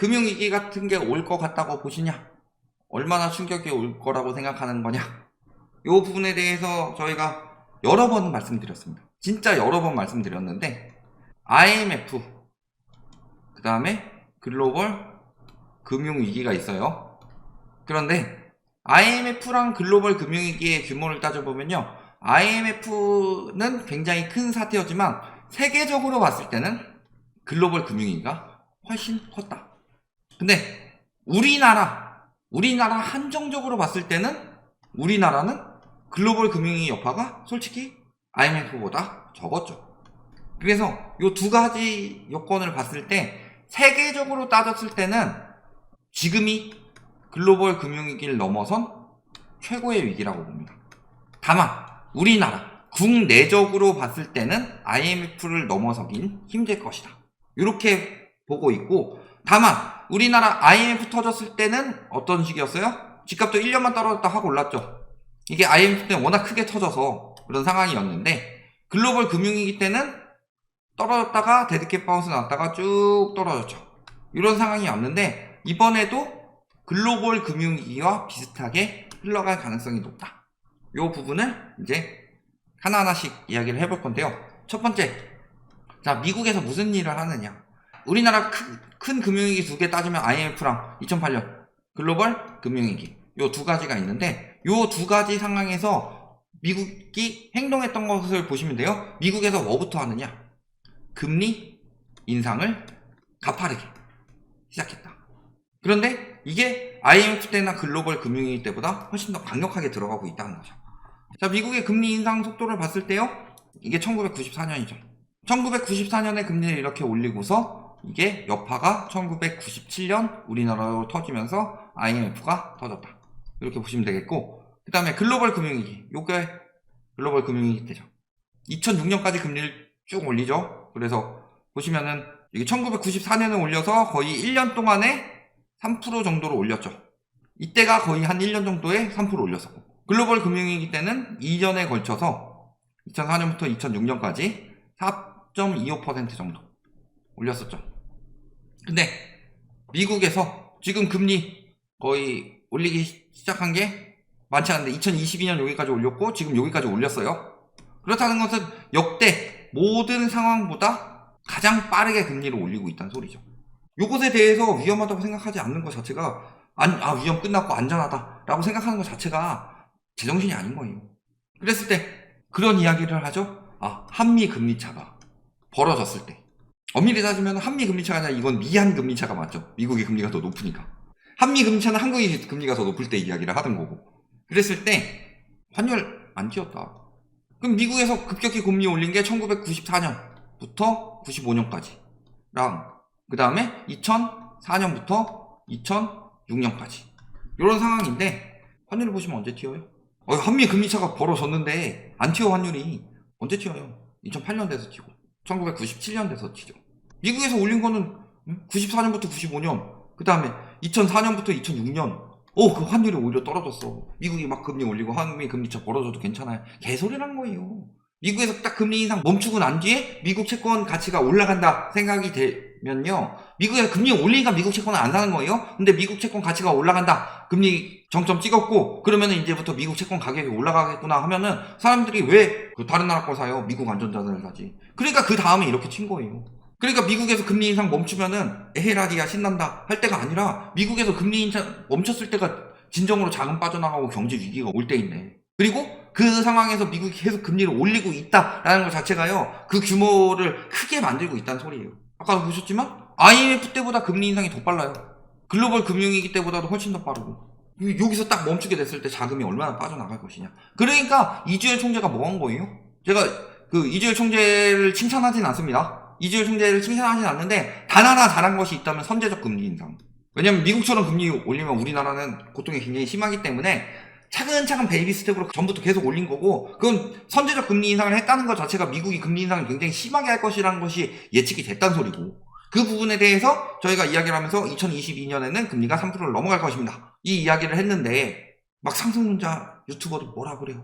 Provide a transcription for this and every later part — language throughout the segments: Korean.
금융위기 같은 게 올 것 같다고 보시냐? 얼마나 충격이 올 거라고 생각하는 거냐? 이 부분에 대해서 저희가 여러 번 말씀드렸습니다. 진짜 여러 번 말씀드렸는데 IMF, 그 다음에 글로벌 금융위기가 있어요. 그런데 IMF랑 글로벌 금융위기의 규모를 따져보면요, IMF는 굉장히 큰 사태였지만 세계적으로 봤을 때는 글로벌 금융위기가 훨씬 컸다. 근데 우리나라 한정적으로 봤을 때는 우리나라는 글로벌 금융위기 여파가 솔직히 IMF보다 적었죠. 그래서 이 두 가지 요건을 봤을 때 세계적으로 따졌을 때는 지금이 글로벌 금융위기를 넘어선 최고의 위기라고 봅니다. 다만 우리나라 국내적으로 봤을 때는 IMF를 넘어서긴 힘들 것이다, 이렇게 보고 있고, 다만 우리나라 IMF 터졌을 때는 어떤 시기였어요? 집값도 1년만 떨어졌다 하고 올랐죠. 이게 IMF 때는 워낙 크게 터져서 그런 상황이었는데, 글로벌 금융위기 때는 떨어졌다가 데드캣 바운스 나왔다가 쭉 떨어졌죠. 이런 상황이었는데 이번에도 글로벌 금융위기와 비슷하게 흘러갈 가능성이 높다. 이 부분을 이제 하나하나씩 이야기를 해볼 건데요. 첫 번째, 자, 미국에서 무슨 일을 하느냐. 우리나라 큰 금융위기 두 개 따지면 IMF랑 2008년 글로벌 금융위기, 요 두 가지가 있는데, 요 두 가지 상황에서 미국이 행동했던 것을 보시면 돼요. 미국에서 뭐부터 하느냐? 금리 인상을 가파르게 시작했다. 그런데 이게 IMF 때나 글로벌 금융위기 때보다 훨씬 더 강력하게 들어가고 있다는 거죠. 자, 미국의 금리 인상 속도를 봤을 때요, 이게 1994년이죠. 1994년에 금리를 이렇게 올리고서 이게 여파가 1997년 우리나라로 터지면서 IMF가 터졌다, 이렇게 보시면 되겠고, 그 다음에 글로벌 금융위기, 요게 글로벌 금융위기 때죠. 2006년까지 금리를 쭉 올리죠. 그래서 보시면은 이게 1994년에 올려서 거의 1년 동안에 3% 정도로 올렸죠. 이때가 거의 한 1년 정도에 3% 올렸었고, 글로벌 금융위기 때는 2년에 걸쳐서 2004년부터 2006년까지 4.25% 정도 올렸었죠. 근데 미국에서 지금 금리 거의 올리기 시작한 게 많지 않은데 2022년 여기까지 올렸고 지금 여기까지 올렸어요. 그렇다는 것은 역대 모든 상황보다 가장 빠르게 금리를 올리고 있다는 소리죠. 요것에 대해서 위험하다고 생각하지 않는 것 자체가, 위험 끝났고 안전하다 라고 생각하는 것 자체가 제정신이 아닌 거예요. 그랬을 때 그런 이야기를 하죠. 한미 금리차가 벌어졌을 때, 엄밀히 따지면 한미 금리차가 아니라 이건 미한 금리차가 맞죠. 미국의 금리가 더 높으니까. 한미 금리차는 한국의 금리가 더 높을 때 이야기를 하던 거고, 그랬을 때 환율 안 튀었다. 그럼 미국에서 급격히 금리 올린 게 1994년부터 95년까지랑 그 다음에 2004년부터 2006년까지 이런 상황인데, 환율을 보시면 언제 튀어요? 한미 금리차가 벌어졌는데 안 튀어. 환율이 언제 튀어요? 2008년 돼서 튀고 1997년 돼서 튀죠. 미국에서 올린 거는 94년부터 95년, 그 다음에 2004년부터 2006년, 그 환율이 오히려 떨어졌어. 미국이 막 금리 올리고 한미 금리차 벌어져도 괜찮아요. 개소리라는 거예요. 미국에서 딱 금리 인상 멈추고 난 뒤에 미국 채권 가치가 올라간다 생각이 되면요, 미국에서 금리 올리니까 미국 채권은 안 사는 거예요. 근데 미국 채권 가치가 올라간다, 금리 정점 찍었고, 그러면은 이제부터 미국 채권 가격이 올라가겠구나 하면은 사람들이 왜 다른 나라 거 사요? 미국 안전자산을 사지. 그러니까 그 다음에 이렇게 튄 거예요. 그러니까 미국에서 금리 인상 멈추면은 에헤라디야 신난다 할 때가 아니라, 미국에서 금리 인상 멈췄을 때가 진정으로 자금 빠져나가고 경제 위기가 올 때인데, 그리고 그 상황에서 미국이 계속 금리를 올리고 있다라는 것 자체가요, 그 규모를 크게 만들고 있다는 소리예요. 아까 보셨지만 IMF 때보다 금리 인상이 더 빨라요. 글로벌 금융위기 때보다도 훨씬 더 빠르고, 여기서 딱 멈추게 됐을 때 자금이 얼마나 빠져나갈 것이냐. 그러니까 이주열 총재가 뭐 한 거예요? 제가 이주열 총재를 칭찬하진 않습니다. 이주열 총재를 칭찬하진 않는데, 단 하나 잘한 것이 있다면 선제적 금리 인상. 왜냐면 미국처럼 금리 올리면 우리나라는 고통이 굉장히 심하기 때문에 차근차근 베이비 스텝으로 전부터 계속 올린 거고, 그건 선제적 금리 인상을 했다는 것 자체가 미국이 금리 인상을 굉장히 심하게 할 것이라는 것이 예측이 됐다는 소리고, 그 부분에 대해서 저희가 이야기를 하면서 2022년에는 금리가 3%를 넘어갈 것입니다, 이 이야기를 했는데, 막 상승론자 유튜버도 뭐라 그래요?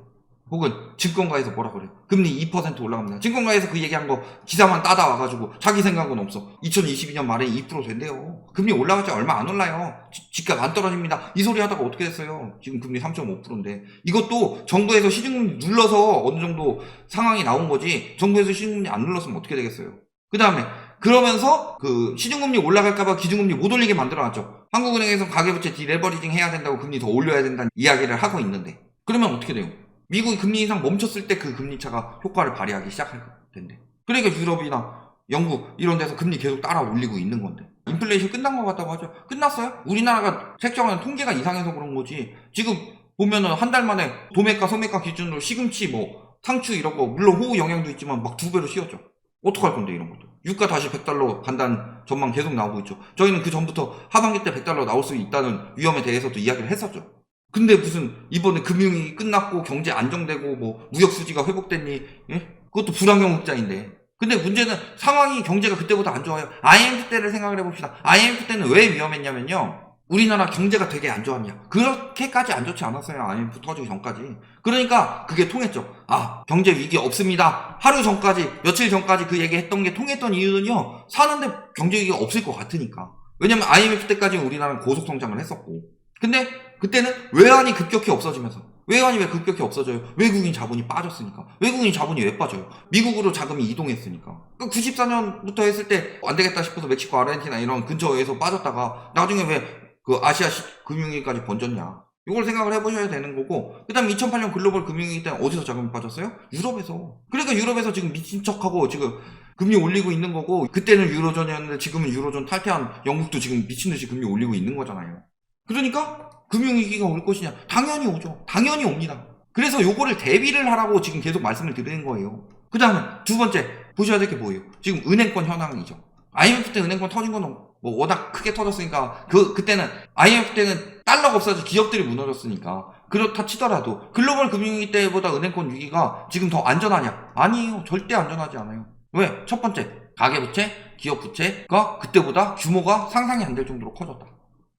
혹은 증권가에서 뭐라 그래요? 금리 2% 올라갑니다. 증권가에서 그 얘기한 거 기사만 따다 와가지고 자기 생각은 없어. 2022년 말에 2% 된대요. 금리 올라갔자 얼마 안 올라요. 집값 안 떨어집니다. 이 소리 하다가 어떻게 됐어요? 지금 금리 3.5%인데. 이것도 정부에서 시중금리 눌러서 어느 정도 상황이 나온 거지, 정부에서 시중금리 안 눌렀으면 어떻게 되겠어요? 그 다음에 그러면서 그 시중금리 올라갈까봐 기준금리 못 올리게 만들어놨죠. 한국은행에서 가계부채 디레버리징 해야 된다고 금리 더 올려야 된다는 이야기를 하고 있는데, 그러면 어떻게 돼요? 미국이 금리 인상 멈췄을 때 그 금리차가 효과를 발휘하기 시작할 텐데. 그러니까 유럽이나 영국 이런 데서 금리 계속 따라 올리고 있는 건데. 인플레이션 끝난 것 같다고 하죠. 끝났어요? 우리나라가 책정하는 통계가 이상해서 그런 거지. 지금 보면은 한 달 만에 도매가 소매가 기준으로 시금치 뭐 상추 이런 거, 물론 호우 영향도 있지만 막 2배로 씌웠죠. 어떡할 건데 이런 것도. 유가 다시 100달러 간다는 전망 계속 나오고 있죠. 저희는 그 전부터 하반기 때 100달러 나올 수 있다는 위험에 대해서도 이야기를 했었죠. 근데 무슨 이번에 금융이 끝났고 경제 안정되고 뭐 무역 수지가 회복됐니? 예? 그것도 불황형 흑자인데. 근데 문제는 상황이, 경제가 그때보다 안 좋아요. IMF 때를 생각을 해봅시다. IMF 때는 왜 위험했냐면요, 우리나라 경제가 되게 안 좋았냐. 그렇게까지 안 좋지 않았어요. IMF 터지기 전까지. 그러니까 그게 통했죠. 아, 경제 위기 없습니다. 하루 전까지, 며칠 전까지 그 얘기 했던 게 통했던 이유는요, 사는데 경제 위기가 없을 것 같으니까. 왜냐면 IMF 때까지 우리나라는 고속 성장을 했었고. 근데 그때는 외환이 급격히 없어지면서, 외환이 왜 급격히 없어져요? 외국인 자본이 빠졌으니까. 외국인 자본이 왜 빠져요? 미국으로 자금이 이동했으니까. 94년부터 했을 때 안 되겠다 싶어서 멕시코, 아르헨티나 이런 근처에서 빠졌다가 나중에 왜 그 아시아 금융위기까지 번졌냐. 이걸 생각을 해보셔야 되는 거고, 그 다음 2008년 글로벌 금융위기 때는 어디서 자금이 빠졌어요? 유럽에서. 그러니까 유럽에서 지금 미친 척하고 지금 금리 올리고 있는 거고, 그때는 유로존이었는데 지금은 유로존 탈퇴한 영국도 지금 미친듯이 금리 올리고 있는 거잖아요. 그러니까 금융위기가 올 것이냐? 당연히 오죠. 당연히 옵니다. 그래서 요거를 대비를 하라고 지금 계속 말씀을 드리는 거예요. 그 다음에 두 번째 보셔야 될 게 뭐예요? 지금 은행권 현황이죠. IMF 때 은행권 터진 건 뭐 워낙 크게 터졌으니까, 그때는 IMF 때는 달러가 없어서 기업들이 무너졌으니까 그렇다 치더라도 글로벌 금융위기 때보다 은행권 위기가 지금 더 안전하냐? 아니에요. 절대 안전하지 않아요. 왜? 첫 번째, 가계부채, 기업부채가 그때보다 규모가 상상이 안 될 정도로 커졌다.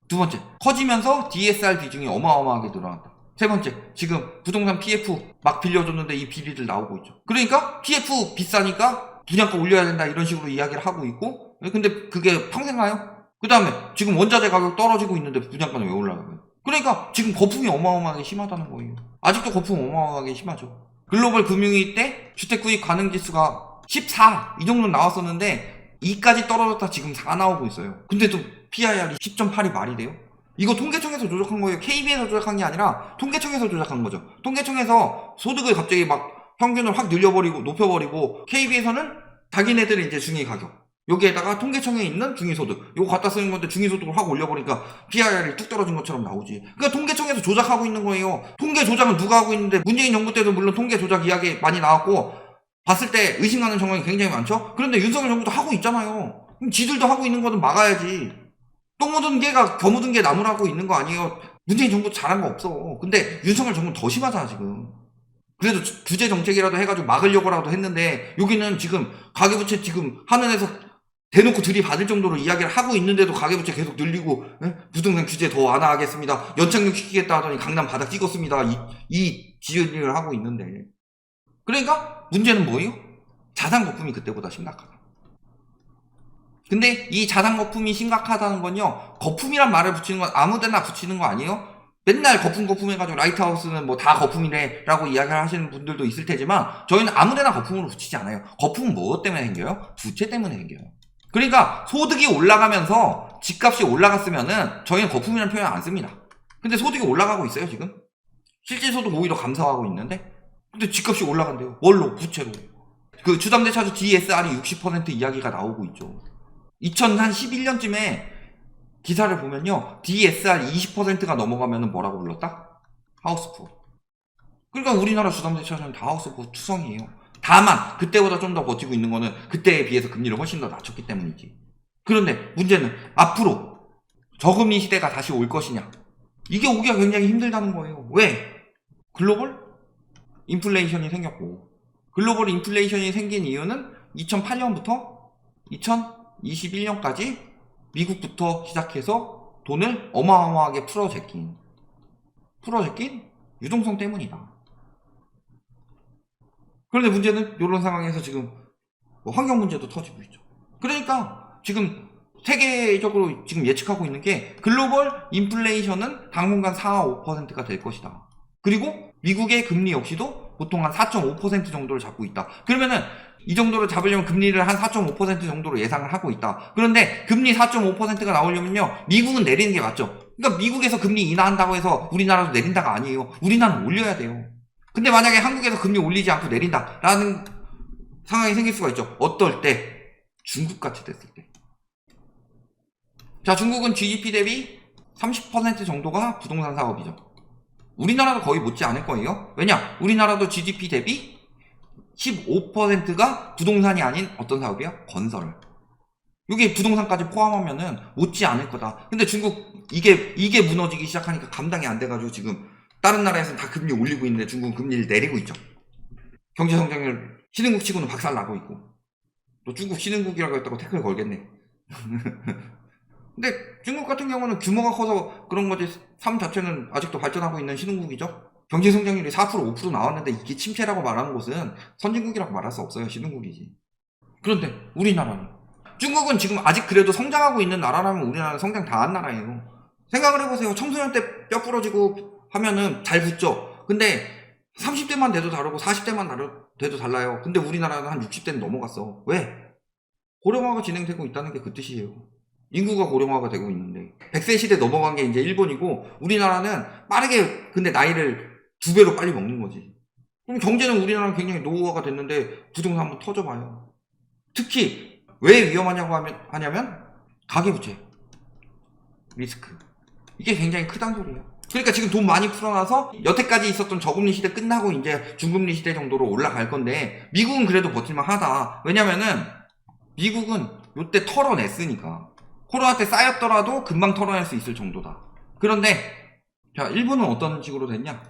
두 번째, 커지면서 DSR 비중이 어마어마하게 늘어났다. 세 번째, 지금 부동산 PF 막 빌려줬는데 이 비리들 나오고 있죠. 그러니까 PF 비싸니까 분양가 올려야 된다 이런 식으로 이야기를 하고 있고, 근데 그게 평생 가요? 그 다음에 지금 원자재 가격 떨어지고 있는데 분양가는 왜 올라가요? 그러니까 지금 거품이 어마어마하게 심하다는 거예요. 아직도 거품 어마어마하게 심하죠. 글로벌 금융위기 때 주택 구입 가능 지수가 14 이 정도 나왔었는데 2까지 떨어졌다 지금 4 나오고 있어요. 근데 또 PIR이 10.8이 말이 돼요? 이거 통계청에서 조작한 거예요. KB에서 조작한 게 아니라 통계청에서 조작한 거죠. 통계청에서 소득을 갑자기 막 평균을 확 늘려버리고 높여버리고, KB에서는 자기네들의 이제 중위 가격, 여기에다가 통계청에 있는 중위소득 이거 갖다 쓰는 건데 중위소득을 확 올려버리니까 PIR이 뚝 떨어진 것처럼 나오지. 그러니까 통계청에서 조작하고 있는 거예요. 통계 조작은 누가 하고 있는데, 문재인 정부 때도 물론 통계 조작 이야기 많이 나왔고 봤을 때 의심가는 정황이 굉장히 많죠. 그런데 윤석열 정부도 하고 있잖아요. 그럼 지들도 하고 있는 거는 막아야지. 똥 묻은 개가 겨 묻은 개 나무라고 있는 거 아니에요. 문재인 정부 잘한 거 없어. 근데 윤석열 정부는 더 심하잖아 지금. 그래도 규제 정책이라도 해가지고 막으려고라도 했는데, 여기는 지금 가계부채 지금 하늘에서 대놓고 들이받을 정도로 이야기를 하고 있는데도 가계부채 계속 늘리고, 부동산 규제 더 완화하겠습니다, 연착륙 시키겠다 하더니 강남 바닥 찍었습니다, 이 지연을 하고 있는데. 그러니까 문제는 뭐예요? 자산 거품이 그때보다 심각하다. 근데 이 자산 거품이 심각하다는 건요, 거품이란 말을 붙이는 건 아무데나 붙이는 거 아니에요? 맨날 거품 해가지고 라이트하우스는 뭐 다 거품이래 라고 이야기를 하시는 분들도 있을 테지만, 저희는 아무데나 거품으로 붙이지 않아요. 거품은 무엇 때문에 생겨요? 부채 때문에 생겨요. 그러니까 소득이 올라가면서 집값이 올라갔으면은 저희는 거품이라는 표현 안 씁니다. 근데 소득이 올라가고 있어요 지금. 실질소득 오히려 감소하고 있는데, 근데 집값이 올라간대요. 뭘로? 부채로. 그 주담대차주 DSR이 60% 이야기가 나오고 있죠. 2011년쯤에 기사를 보면요, DSR 20%가 넘어가면 뭐라고 불렀다? 하우스푸어. 그러니까 우리나라 주담대차주는 다 하우스푸어 투성이에요. 다만 그때보다 좀 더 버티고 있는 거는 그때에 비해서 금리를 훨씬 더 낮췄기 때문이지. 그런데 문제는 앞으로 저금리 시대가 다시 올 것이냐, 이게 오기가 굉장히 힘들다는 거예요. 왜? 글로벌 인플레이션이 생겼고, 글로벌 인플레이션이 생긴 이유는 2008년부터 2021년까지 미국부터 시작해서 돈을 어마어마하게 풀어제낀 유동성 때문이다. 그런데 문제는 이런 상황에서 지금 뭐 환경 문제도 터지고 있죠. 그러니까 지금 세계적으로 지금 예측하고 있는 게 글로벌 인플레이션은 당분간 4-5%가 될 것이다. 그리고 미국의 금리 역시도 보통 한 4.5% 정도를 잡고 있다. 그러면은 이 정도를 잡으려면 금리를 한 4.5% 정도로 예상을 하고 있다. 그런데 금리 4.5%가 나오려면요, 미국은 내리는 게 맞죠. 그러니까 미국에서 금리 인하한다고 해서 우리나라도 내린다가 아니에요. 우리나라는 올려야 돼요. 근데 만약에 한국에서 금리 올리지 않고 내린다라는 상황이 생길 수가 있죠. 어떨 때? 중국같이 됐을 때. 자, 중국은 GDP 대비 30% 정도가 부동산 사업이죠. 우리나라도 거의 못지 않을 거예요. 왜냐? 우리나라도 GDP 대비 15%가 부동산이 아닌 어떤 사업이야? 건설. 이게 부동산까지 포함하면은 못지 않을 거다. 근데 중국 이게 무너지기 시작하니까 감당이 안 돼가지고 지금 다른 나라에서는 다 금리 올리고 있는데 중국은 금리를 내리고 있죠. 경제 성장률 신흥국 치고는 박살 나고 있고, 또 중국 신흥국이라고 했다고 태클 걸겠네. 근데 중국 같은 경우는 규모가 커서 그런 거지, 삶 자체는 아직도 발전하고 있는 신흥국이죠. 경제 성장률이 4% 5% 나왔는데 이게 침체라고 말하는 곳은 선진국이라고 말할 수 없어요. 신흥국이지. 그런데 우리나라는, 중국은 지금 아직 그래도 성장하고 있는 나라라면 우리나라는 성장 다 한 나라예요. 생각을 해보세요. 청소년 때 뼈 부러지고 하면은 잘 붙죠. 근데 30대만 돼도 다르고 40대만 돼도 달라요. 근데 우리나라는 한 60대는 넘어갔어. 왜? 고령화가 진행되고 있다는 게 그 뜻이에요. 인구가 고령화가 되고 있는데 100세 시대 넘어간 게 이제 일본이고, 우리나라는 빠르게 근데 나이를 2배로 빨리 먹는 거지. 그럼 경제는 우리나라는 굉장히 노후화가 됐는데 부동산 한번 터져봐요. 특히 왜 위험하냐고 하냐면 가계부채 리스크, 이게 굉장히 크단 소리예요. 그러니까 지금 돈 많이 풀어놔서 여태까지 있었던 저금리 시대 끝나고 이제 중금리 시대 정도로 올라갈 건데, 미국은 그래도 버틸만 하다. 왜냐면은 미국은 요때 털어냈으니까. 코로나 때 쌓였더라도 금방 털어낼 수 있을 정도다. 그런데 자, 일본은 어떤 식으로 됐냐?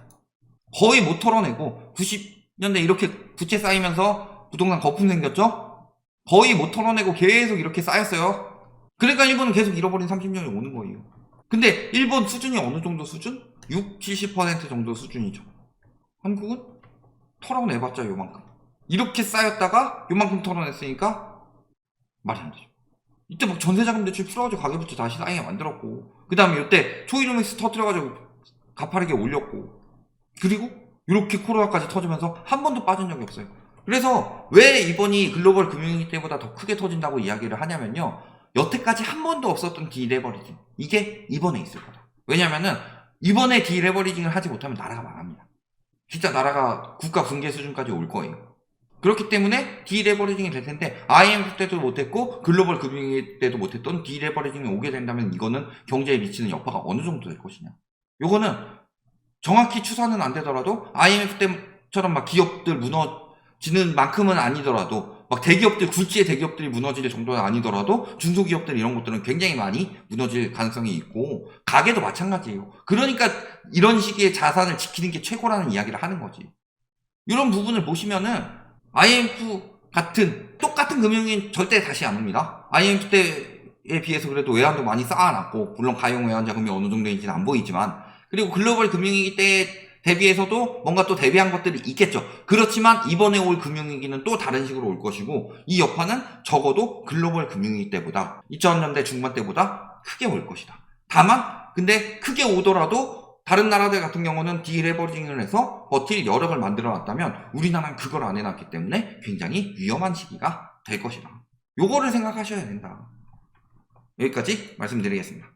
거의 못 털어내고 90년대 이렇게 부채 쌓이면서 부동산 거품 생겼죠? 거의 못 털어내고 계속 이렇게 쌓였어요. 그러니까 일본은 계속 잃어버린 30년이 오는 거예요. 근데 일본 수준이 어느 정도 수준? 60-70% 정도 수준이죠. 한국은 털어내봤자 요만큼. 이렇게 쌓였다가 요만큼 털어냈으니까 말이 안 되죠. 이때 막 전세자금 대출 풀어가지고 가계부채 다시 쌓이게 만들었고, 그 다음에 이때 초이노믹스 터뜨려가지고 가파르게 올렸고, 그리고 이렇게 코로나까지 터지면서 한 번도 빠진 적이 없어요. 그래서 왜 이번이 글로벌 금융위기 때보다 더 크게 터진다고 이야기를 하냐면요, 여태까지 한 번도 없었던 디레버리징, 이게 이번에 있을 거다. 왜냐면은 이번에 디레버리징을 하지 못하면 나라가 망합니다. 진짜 나라가 국가 붕괴 수준까지 올 거예요. 그렇기 때문에 디레버리징이 될 텐데, IMF 때도 못했고 글로벌 금융위기 때도 못했던 디레버리징이 오게 된다면 이거는 경제에 미치는 여파가 어느 정도 될 것이냐, 요거는 정확히 추산은 안 되더라도 IMF 때처럼 막 기업들 무너지는 만큼은 아니더라도, 막 대기업들, 굴지의 대기업들이 무너질 정도는 아니더라도 중소기업들 이런 것들은 굉장히 많이 무너질 가능성이 있고, 가게도 마찬가지예요. 그러니까 이런 시기에 자산을 지키는 게 최고라는 이야기를 하는 거지. 이런 부분을 보시면은 IMF 같은 똑같은 금융위기는 절대 다시 안 옵니다. IMF 때에 비해서 그래도 외환도 많이 쌓아놨고, 물론 가용 외환 자금이 어느 정도인지는 안 보이지만, 그리고 글로벌 금융위기 때 대비해서도 뭔가 또 대비한 것들이 있겠죠. 그렇지만 이번에 올 금융위기는 또 다른 식으로 올 것이고, 이 여파는 적어도 글로벌 금융위기 때보다 2000년대 중반 때보다 크게 올 것이다. 다만 근데 크게 오더라도 다른 나라들 같은 경우는 디레버리징을 해서 버틸 여력을 만들어 놨다면, 우리나라는 그걸 안 해놨기 때문에 굉장히 위험한 시기가 될 것이다. 요거를 생각하셔야 된다. 여기까지 말씀드리겠습니다.